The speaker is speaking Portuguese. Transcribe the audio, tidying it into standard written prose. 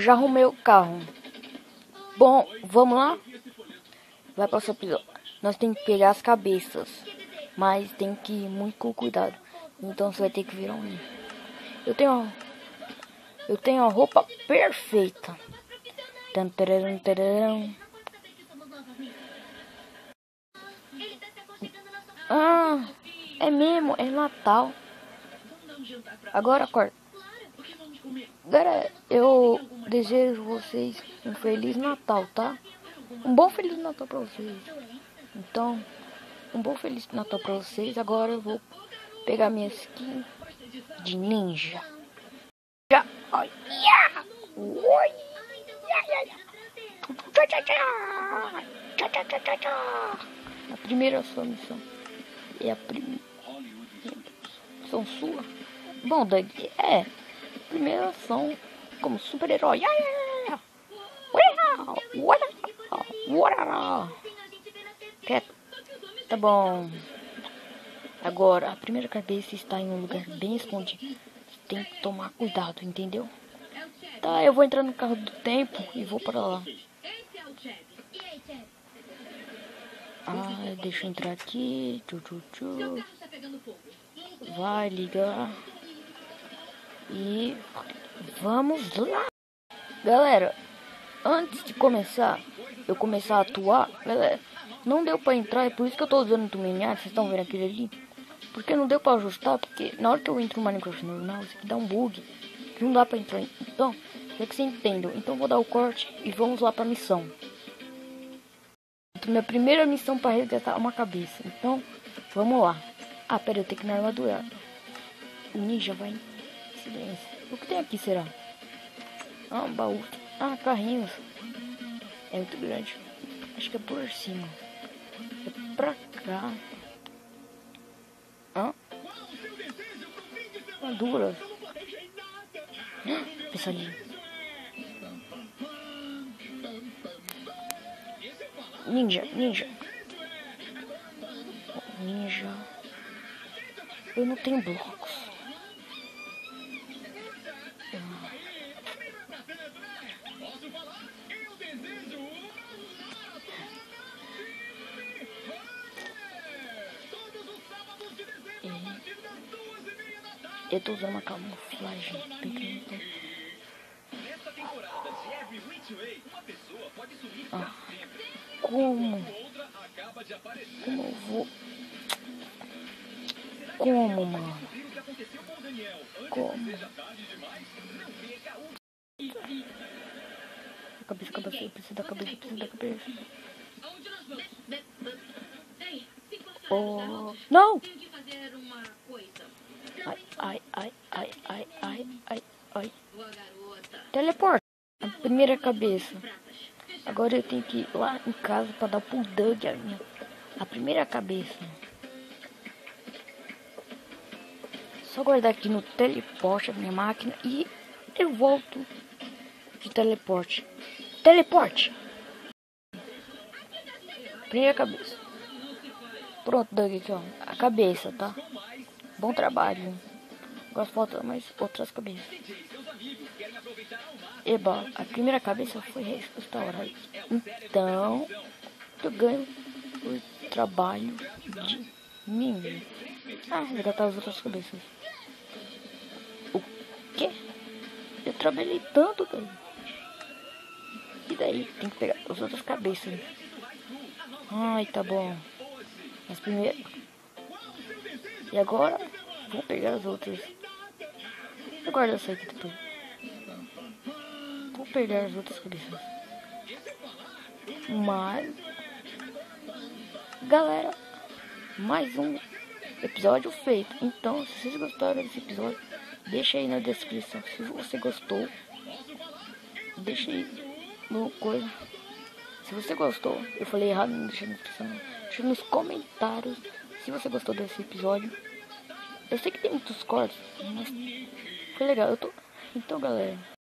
Já arrumei o carro. Bom, vamos lá? Vai para o seu episódio. Nós temos que pegar as cabeças, mas tem que ir muito com cuidado. Então você vai ter que virar um. Eu tenho a roupa perfeita. Tantarão, tararão. Ah, é mesmo, é Natal. Agora acorda. Galera, eu desejo vocês um Feliz Natal, tá? Um bom Feliz Natal pra vocês. Então, um bom Feliz Natal pra vocês. Agora eu vou pegar minha skin de ninja. Já, olha, oi, a primeira sua missão é a primeira missão sua. Bom, Doug, primeira ação como super-herói. Tá bom. Agora, a primeira cabeça está em um lugar bem escondido. Tem que tomar cuidado, entendeu? Tá, eu vou entrar no carro do tempo e vou para lá. Ah, deixa eu entrar aqui. Vai ligar. E vamos lá. Galera, antes de eu começar a atuar, galera, não deu pra entrar, é por isso que eu tô usando o Tuminhar, vocês estão vendo aquele ali? Porque não deu pra ajustar, porque na hora que eu entro no Minecraft normal, isso aqui dá um bug, que não dá pra entrar. Então, é que vocês entendam. Então vou dar o corte e vamos lá pra missão. Minha primeira missão pra resgatar uma cabeça. Então, vamos lá. Ah, pera, eu tenho que ir na armadura. O ninja vai em silêncio. O que tem aqui, será? Ah, um baú. Ah, carrinhos. É muito grande. Acho que é por cima. É pra cá. Hã? Armaduras. Pensa ali. Ninja. Eu não tenho blocos. Eu tô usando uma camuflagem. Ah, como eu vou? Como, mano? Como? Cabeça, eu preciso da cabeça. Oh, não! Ai. Teleporta. A primeira cabeça. Agora eu tenho que ir lá em casa pra dar pro Doug a primeira cabeça. Só guardar aqui no teleporte a minha máquina e eu volto de teleporte. Teleporte! Primeira cabeça. Pronto, Doug, aqui ó. A cabeça, tá? Bom trabalho. Agora falta mais outras cabeças. Eba, a primeira cabeça foi restaurada. Então, eu ganho o trabalho de mim. Ah, resgatar as outras cabeças. O quê? Eu trabalhei tanto, velho. E daí? Tem que pegar as outras cabeças. Ai, tá bom. As primeiras. E agora, vou pegar as outras. Eu guardo essa aqui tudo. Vou pegar as outras cabeças. Mas, galera, mais um episódio feito. Então, se vocês gostaram desse episódio, deixa aí na descrição. Se você gostou, deixa aí no coisa. Se você gostou, eu falei errado, não deixa na descrição. Deixa nos comentários se você gostou desse episódio. Eu sei que tem muitos cortes, mas foi legal. Então, galera,